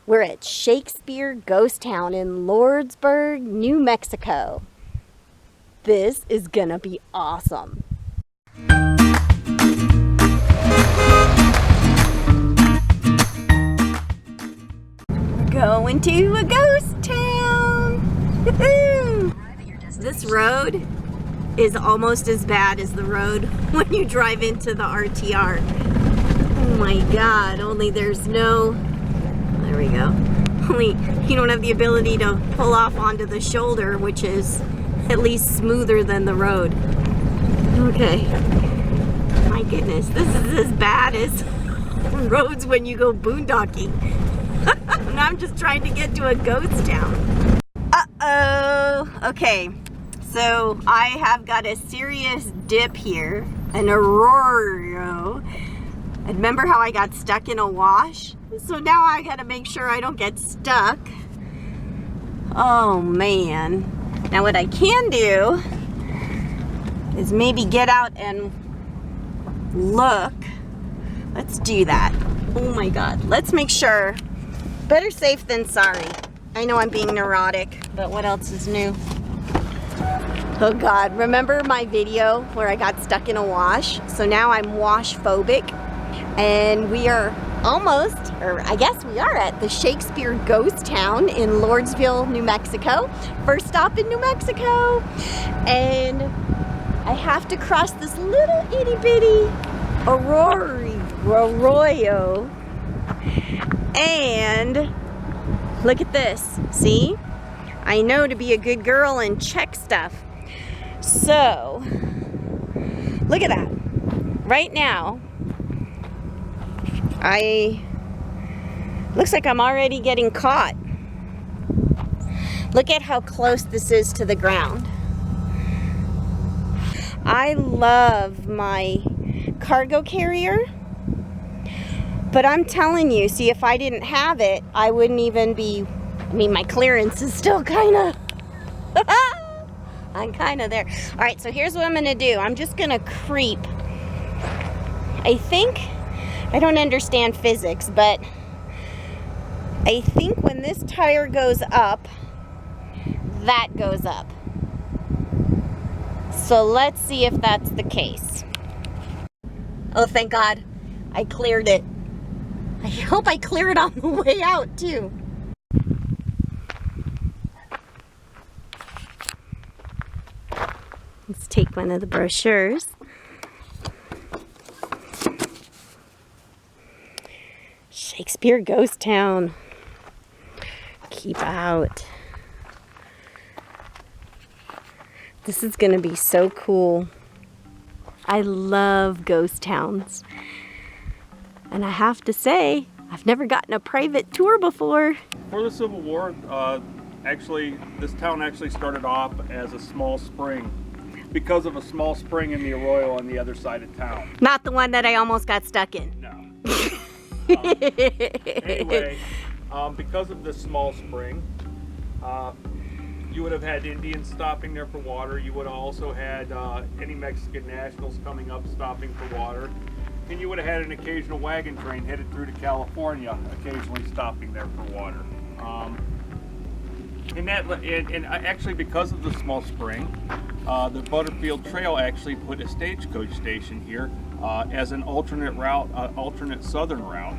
We're at Shakespeare Ghost Town in Lordsburg, New Mexico. This is gonna be awesome. We're going to a ghost town. This road is almost as bad as the road when you drive into the RTR. Oh my God, only there's no, there we go. Only you don't have the ability to pull off onto the shoulder, which is at least smoother than the road. Okay. My goodness, this is as bad as roads when you go boondocking. And I'm just trying to get to a ghost town. Uh-oh. Okay. So I have got a serious dip here, an arroyo. And remember how I got stuck in a wash? So now I gotta make sure I don't get stuck. Oh man. Now what I can do is maybe get out and look. Let's do that. Oh my God. Let's make sure. Better safe than sorry. I know I'm being neurotic, but what else is new? Oh God, remember my video where I got stuck in a wash? So now I'm wash phobic, and we are almost, or I guess we are at the Shakespeare Ghost Town in Lordsville, New Mexico. First stop in New Mexico. And I have to cross this little itty bitty arroyo. And look at this, see? I know to be a good girl and check stuff. So, look at that. Right now, looks like I'm already getting caught. Look at how close this is to the ground. I love my cargo carrier, but I'm telling you, see, if I didn't have it, I wouldn't even be, I mean, my clearance is still kind of, I'm kind of there. All right, so here's what I'm gonna do. I'm just gonna creep. I think, I don't understand physics, but I think when this tire goes up, that goes up. So let's see if that's the case. Oh, thank God, I cleared it. I hope I clear it on the way out too. Let's take one of the brochures. Shakespeare Ghost Town. Keep out. This is gonna be so cool. I love ghost towns. And I have to say, I've never gotten a private tour before. For the Civil War, actually, this town actually started off as a small spring because of a small spring in the arroyo on the other side of town. Not the one that I almost got stuck in. No. Anyway, because of this small spring, you would have had Indians stopping there for water. You would have also had any Mexican nationals coming up stopping for water. And you would have had an occasional wagon train headed through to California, occasionally stopping there for water. And actually, because of the small spring, the Butterfield Trail actually put a stagecoach station here as an alternate route, alternate southern route,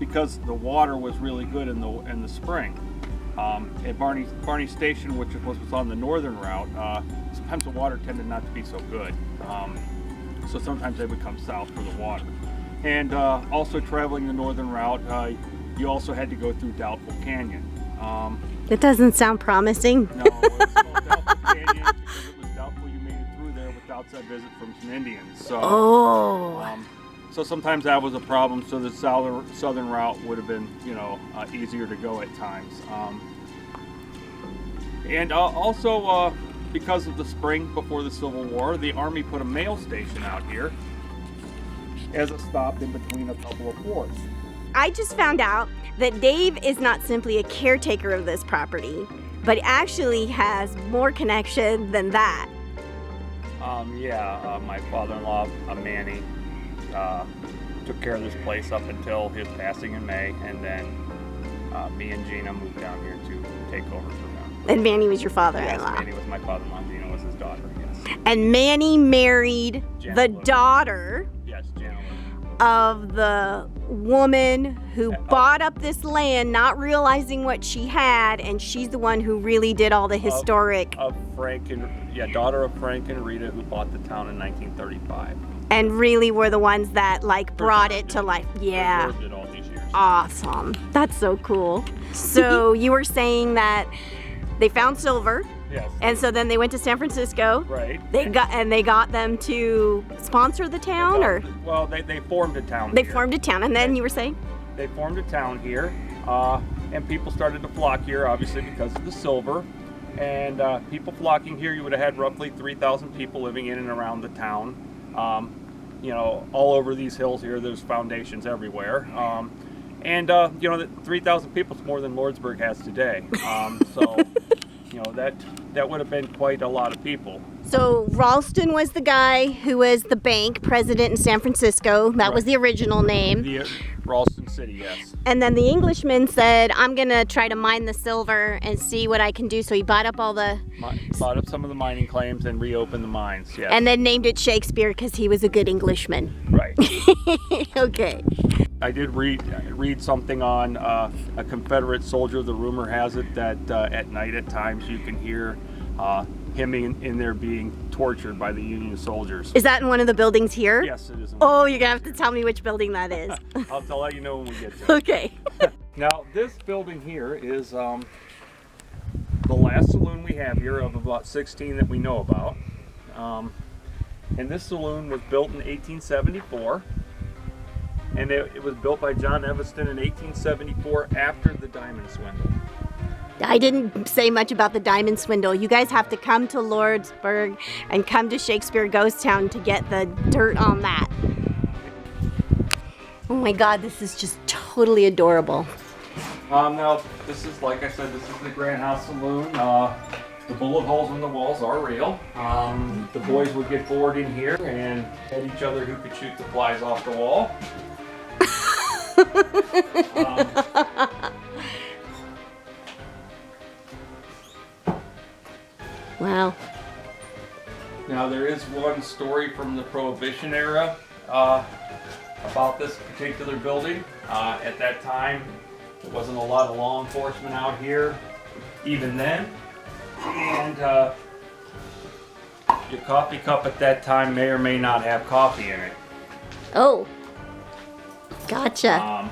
because the water was really good in the spring. At Barney Station, which was on the northern route, sometimes the water tended not to be so good. So sometimes they would come south for the water. And also traveling the northern route, you also had to go through Doubtful Canyon. That doesn't sound promising. No, it was called Doubtful Canyon because it was doubtful you made it through there with outside visit from some Indians. So, so sometimes that was a problem. So the southern route would have been, easier to go at times. And also, because of the spring before the Civil War, the Army put a mail station out here as a stop in between a couple of forts. I just found out that Dave is not simply a caretaker of this property, but actually has more connection than that. My father-in-law, Manny, took care of this place up until his passing in May, and then me and Gina moved down here to take over from them. And Manny was your Yes, father-in-law. Manny was my father-in-law. Gina was his daughter. Yes. And Manny married Janet the Lewis. daughter Yes, Janet Lewis. of the woman who bought up this land, not realizing what she had, and she's the one who really did all the historic. Of Frank and daughter of Frank and Rita, who bought the town in 1935. And really were the ones that like brought it to life. Yeah. Preserved it all these years. Awesome. That's so cool. So you were saying that they found silver, Yes. and so then they went to San Francisco. Right. They got them to sponsor the town, or Well, they formed a town. they here. formed a town, and then you were saying? They formed a town here, and people started to flock here, obviously because of the silver. And people flocking here, you would have had roughly 3,000 people living in and around the town. You know, all over these hills here, there's foundations everywhere. You know, that 3,000 people is more than Lordsburg has today. So, you know, that would have been quite a lot of people. So Ralston was the guy who was the bank president in San Francisco. That was the original name. The Ralston City, yes. And then the Englishman said, I'm gonna try to mine the silver and see what I can do. So he bought up all the... Bought up some of the mining claims and reopened the mines, yes. And then named it Shakespeare because he was a good Englishman. Right. Okay. I did read something on a Confederate soldier. The rumor has it that at night at times you can hear him in there being tortured by the Union soldiers. Is that in one of the buildings here? Yes, it is. Oh, you're gonna have to tell me which building that is. I'll let you know when we get there. Okay. Now, this building here is the last saloon we have here of about 16 that we know about. And this saloon was built in 1874. And it was built by John Evanston in 1874 after the diamond swindle. I didn't say much about the diamond swindle. You guys have to come to Lordsburg and come to Shakespeare Ghost Town to get the dirt on that. Oh my God, this is just totally adorable. Now, this is, like I said, this is the Grand House Saloon. The bullet holes in the walls are real. The boys would get bored in here and hit each other who could shoot the flies off the wall. Wow. Now, there is one story from the Prohibition era about this particular building. At that time, there wasn't a lot of law enforcement out here, even then. And your coffee cup at that time may or may not have coffee in it. Oh. Gotcha.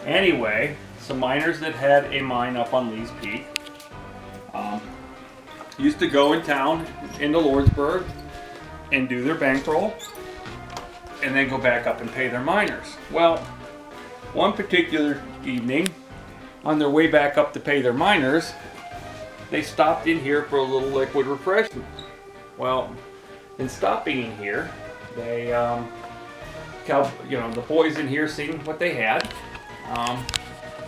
Anyway, some miners that had a mine up on Lee's Peak used to go in town into Lordsburg and do their bankroll and then go back up and pay their miners. Well, one particular evening, on their way back up to pay their miners, they stopped in here for a little liquid refreshment. Well, in stopping in here, they, the boys in here seen what they had,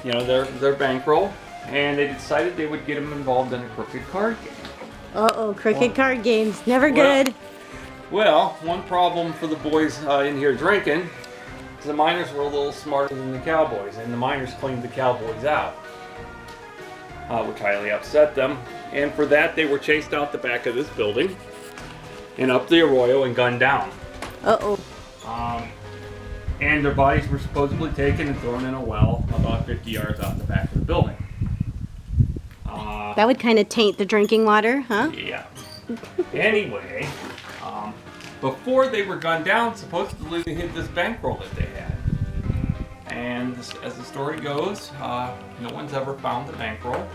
their bankroll, and they decided they would get them involved in a crooked card game. Uh-oh, crooked card games. Never good. Well, one problem for the boys in here drinking is the miners were a little smarter than the cowboys, and the miners cleaned the cowboys out, which highly upset them. And for that, they were chased out the back of this building and up the arroyo and gunned down. Uh-oh. And their bodies were supposedly taken and thrown in a well about 50 yards out the back of the building. That would kind of taint the drinking water, huh? Yeah. Anyway, before they were gunned down, supposedly they hid this bankroll that they had. And as the story goes, no one's ever found the bankroll.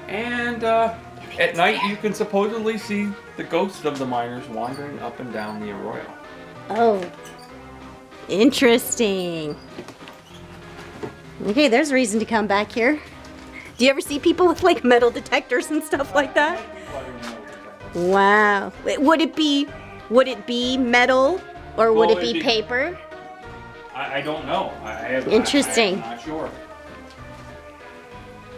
And at night you can supposedly see the ghosts of the miners wandering up and down the arroyo. Oh. Interesting. Okay, there's reason to come back here. Do you ever see people with like metal detectors and stuff like that? Wow. Wait, would it be metal or would it be paper? I don't know. Interesting. I'm not sure.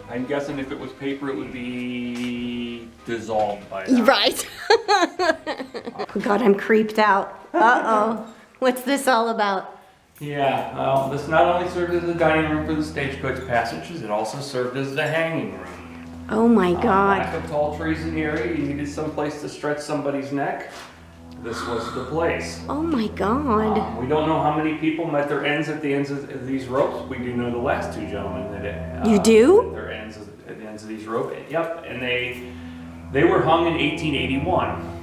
I'm guessing if it was paper, it would be dissolved by now. Right. Oh God, I'm creeped out. Uh-oh. What's this all about? Yeah, well, this not only served as a dining room for the stagecoach passengers, it also served as the hanging room. Oh my God. Lack of tall trees in the area, you needed some place to stretch somebody's neck. This was the place. Oh my God. We don't know how many people met their ends at the ends of these ropes. We do know the last two gentlemen that You do? met their ends at the ends of these ropes. Yep, and they were hung in 1881.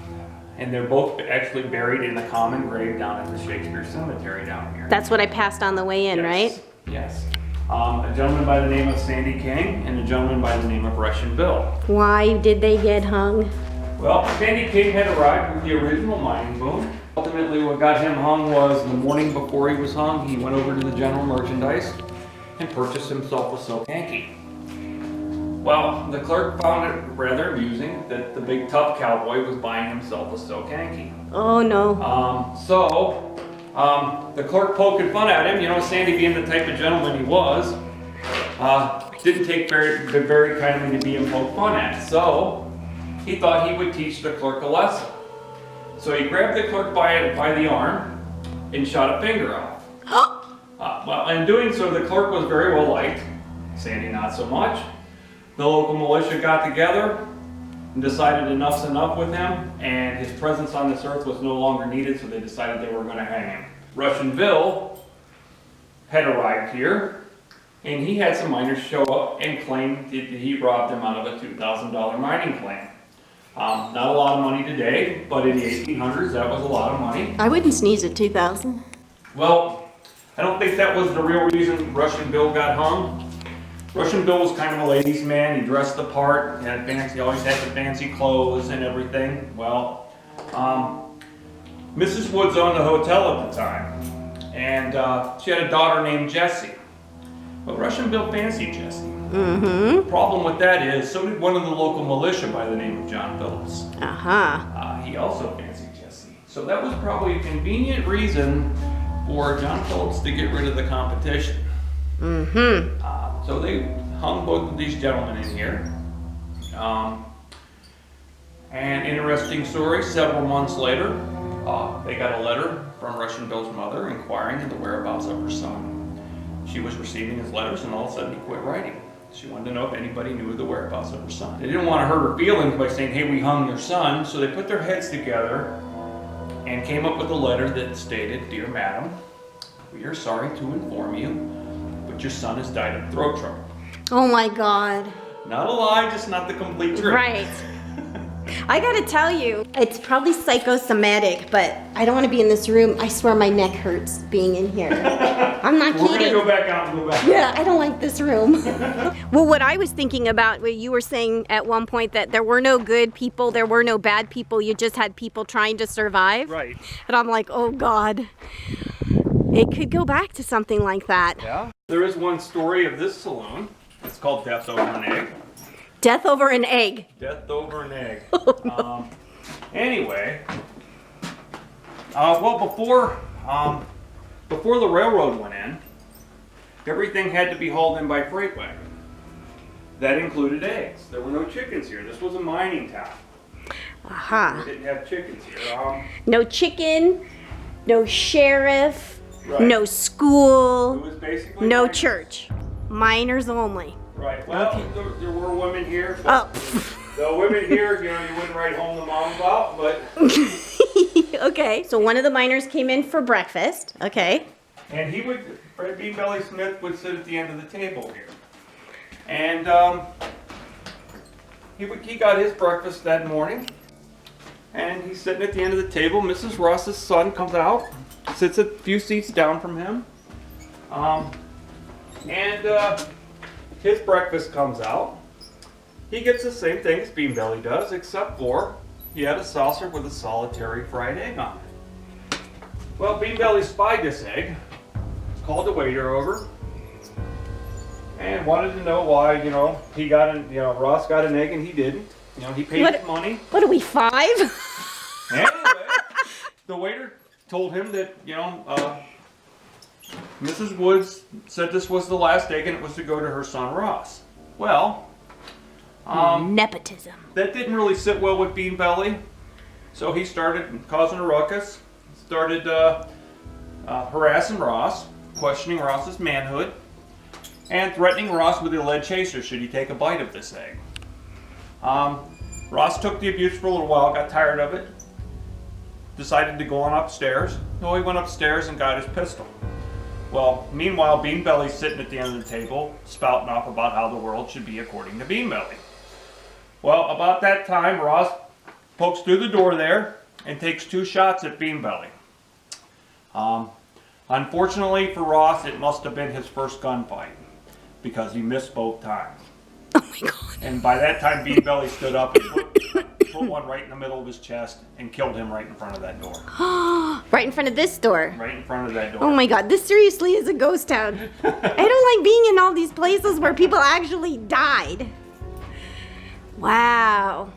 And they're both actually buried in the common grave down at the Shakespeare Cemetery down here. That's what I passed on the way in, Yes, right? Yes. A gentleman by the name of Sandy King and a gentleman by the name of Russian Bill. Why did they get hung? Well, Sandy King had arrived with the original mining boom. Ultimately, what got him hung was the morning before he was hung, he went over to the general merchandise and purchased himself a silk hanky. Well, the clerk found it rather amusing that the big tough cowboy was buying himself a silk hanky. Oh no. The clerk poking fun at him, you know, Sandy being the type of gentleman he was, didn't take very kindly to being poked fun at. So he thought he would teach the clerk a lesson. So he grabbed the clerk by the arm and shot a finger off. Well, in doing so, the clerk was very well liked. Sandy not so much. The local militia got together and decided enough's enough with him, and his presence on this earth was no longer needed, so they decided they were going to hang him. Russian Bill had arrived here, and he had some miners show up and claim that he robbed them out of a $2,000 mining claim. Not a lot of money today, but in the 1800s, that was a lot of money. I wouldn't sneeze at 2,000. Well, I don't think that was the real reason Russian Bill got hung. Russian Bill was kind of a ladies' man. He dressed the part. He always had the fancy clothes and everything. Well, Mrs. Woods owned the hotel at the time, and she had a daughter named Jessie. But Russian Bill fancied Jessie. Mm-hmm. The problem with that is, so did one of the local militia by the name of John Phillips. He also fancied Jessie. So that was probably a convenient reason for John Phillips to get rid of the competition. Mm-hmm. So they hung both of these gentlemen in here. And interesting story, several months later, they got a letter from Russian Bill's mother inquiring into the whereabouts of her son. She was receiving his letters, and all of a sudden he quit writing. She wanted to know if anybody knew the whereabouts of her son. They didn't want to hurt her feelings by saying, hey, we hung your son, so they put their heads together and came up with a letter that stated, Dear Madam, we are sorry to inform you, but your son has died of throat trouble. Oh my God. Not a lie, just not the complete truth. Right. I gotta tell you, it's probably psychosomatic, but I don't want to be in this room. I swear my neck hurts being in here. I'm not kidding. We're gonna go back out and go back. Yeah, I don't like this room. Well, what I was thinking about, what you were saying at one point, that there were no good people, there were no bad people, you just had people trying to survive. Right. And I'm like, oh God. It could go back to something like that. Yeah. There is one story of this saloon. It's called Death Over an Egg. Death over an egg. Death over an egg. Oh, no. Anyway, well, before the railroad went in, everything had to be hauled in by freight wagon. That included eggs. There were no chickens here. This was a mining town. Aha. They didn't have chickens here. No chicken, no sheriff, Right. no school, It was basically no miners. church. Miners only. Right. Well, Okay. there were women here. But the women here, you wouldn't write home to mom about, but. Okay, so one of the miners came in for breakfast. Okay. And Fred B. Belly Smith would sit at the end of the table here. And he got his breakfast that morning. And he's sitting at the end of the table. Mrs. Ross's son comes out, sits a few seats down from him. His breakfast comes out. He gets the same thing as Bean Belly does, except for he had a saucer with a solitary fried egg on it. Well, Bean Belly spied this egg, called the waiter over, and wanted to know why, Ross got an egg and he didn't. He paid his money. What are we, 5? Anyway, the waiter told him that, Mrs. Woods said this was the last egg and it was to go to her son Ross. Well, nepotism. that didn't really sit well with Bean Belly, so he started causing a ruckus, started harassing Ross, questioning Ross's manhood, and threatening Ross with a lead chaser should he take a bite of this egg. Ross took the abuse for a little while, got tired of it, decided to go on upstairs. So he went upstairs and got his pistol. Well, meanwhile, Beanbelly's sitting at the end of the table, spouting off about how the world should be according to Beanbelly. Well, about that time, Ross pokes through the door there and takes 2 shots at Beanbelly. Unfortunately for Ross, it must have been his first gunfight because he missed both times. Oh my God. And by that time, Beanbelly stood up and put one right in the middle of his chest and killed him right in front of that door. Right in front of this door. Right in front of that door. Oh my God, this seriously is a ghost town. I don't like being in all these places where people actually died. Wow.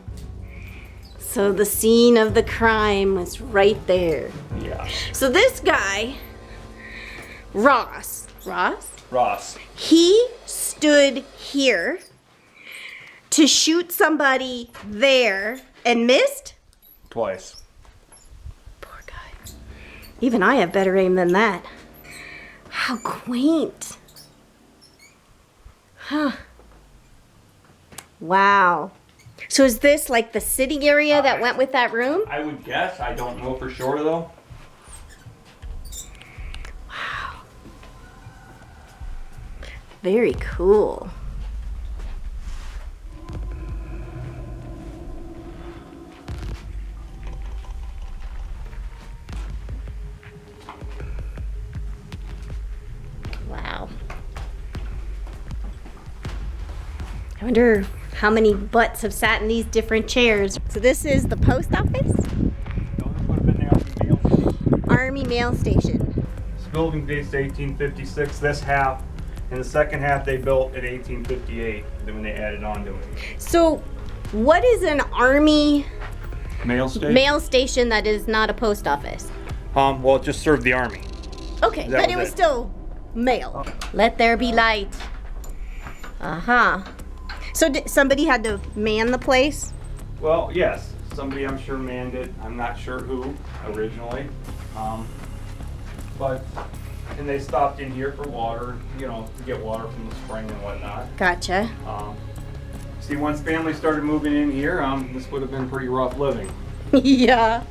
So the scene of the crime was right there. Yeah. So this guy, Ross, he stood here to shoot somebody there and missed? Twice. Poor guy. Even I have better aim than that. How quaint. Huh. Wow. So is this like the sitting area that went with that room? I would guess. I don't know for sure though. Wow. Very cool. Wow. I wonder how many butts have sat in these different chairs. So this is the post office? Army mail station. This building dates to 1856, this half, and the second half they built in 1858, then when they added on to it. So what is an army Mail station? mail station that is not a post office? Well, it just served the army. Okay, That but was it was it. still mail. Let there be light. Uh-huh. So somebody had to man the place? Well, yes, somebody I'm sure manned it. I'm not sure who originally. And they stopped in here for water, you know, to get water from the spring and whatnot. Gotcha. See, once family started moving in here, this would have been pretty rough living. Yeah.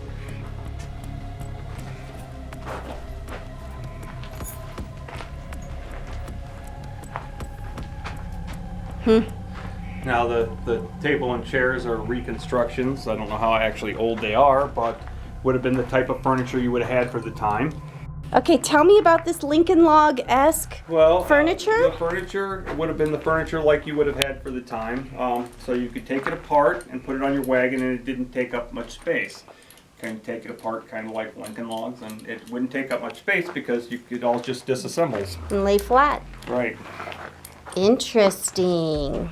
Now the table and chairs are reconstructions. I don't know how actually old they are, but would have been the type of furniture you would have had for the time. Okay, tell me about this Lincoln Log-esque furniture. The furniture would have been the furniture like you would have had for the time. So you could take it apart and put it on your wagon, and it didn't take up much space. Kind of take it apart, kind of like Lincoln Logs, and it wouldn't take up much space because you could all just disassemble. And lay flat. Right. Interesting.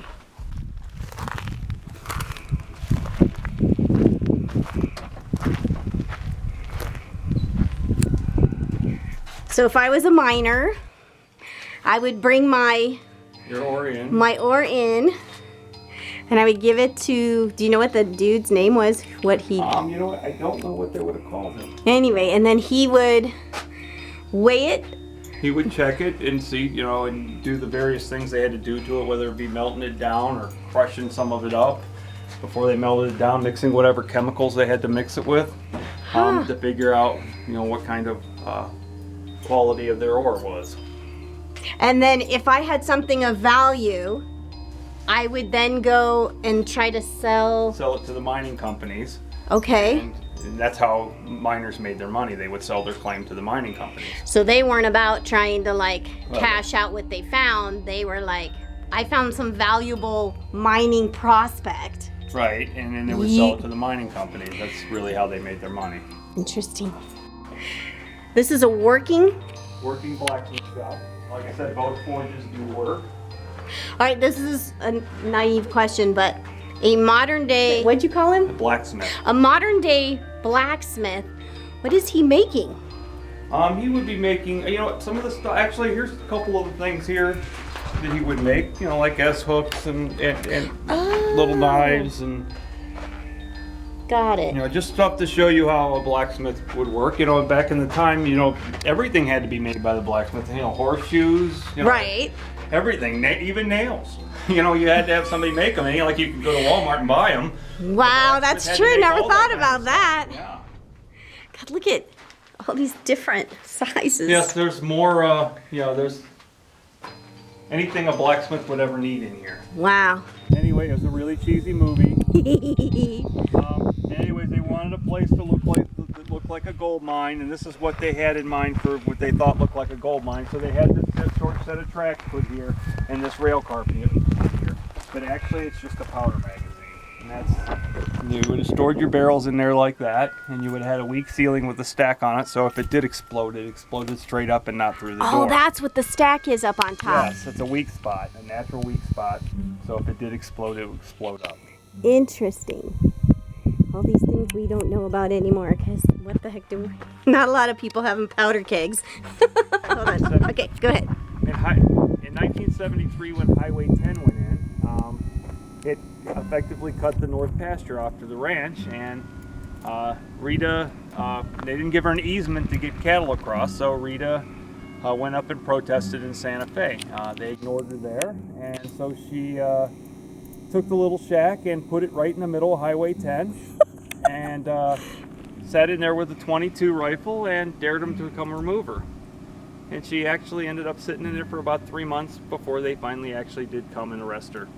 So if I was a miner, I would bring my oar in, and I would give it to, do you know what the dude's name was? What he... you know what, I don't know what they would have called him. Anyway, and then he would weigh it. He would check it and see, you know, and do the various things they had to do to it, whether it be melting it down or crushing some of it up before they melted it down, mixing whatever chemicals they had to mix it with, to figure out, you know, what kind of quality of their ore was. And then if I had something of value, I would then go and try to sell it to the mining companies. Okay. And that's how miners made their money. They would sell their claim to the mining companies. So they weren't about trying to like cash out what they found. They were like, I found some valuable mining prospect. Right, and then they would sell it to the mining companies. That's really how they made their money. Interesting. This is a working blacksmith shop. Like I said, both forges do work. All right, this is a naive question, but a modern day, what'd you call him? A blacksmith. A modern day blacksmith. What is he making? He would be making, you know, some of the stuff. Actually, here's a couple of the things here that he would make. You know, like S hooks and little knives and Got it. You know, just stuff to show you how a blacksmith would work. You know, back in the time, you know, everything had to be made by the blacksmith. You know, horseshoes. You know, Right. Everything, even nails. You know, you had to have somebody make them. It ain't like you could go to Walmart and buy them. Wow, that's true. Never thought about that. Yeah. God, look at all these different sizes. Yes, there's more, you know, there's anything a blacksmith would ever need in here. Wow. Anyway, it was a really cheesy movie. Anyways, they wanted a place to look like a gold mine, and this is what they had in mind for what they thought looked like a gold mine. So they had this short set of tracks put here, and this rail car put here. But actually, it's just a powder magazine. And that's, you would have stored your barrels in there like that, and you would have had a weak ceiling with a stack on it. So if it did explode, it exploded straight up and not through the door. Oh, that's what the stack is up on top. Yes, it's a weak spot, a natural weak spot. So if it did explode, it would explode up. Interesting. All these things we don't know about anymore, because what the heck do we... Not a lot of people having powder kegs. Hold on. Okay, go ahead. In 1973, when Highway 10 went in, it effectively cut the north pasture off to the ranch, and Rita, they didn't give her an easement to get cattle across, so Rita went up and protested in Santa Fe. They ignored her there, and so she took the little shack and put it right in the middle of Highway 10, and sat in there with a .22 rifle and dared them to come remove her. And she actually ended up sitting in there for about 3 months before they finally actually did come and arrest her.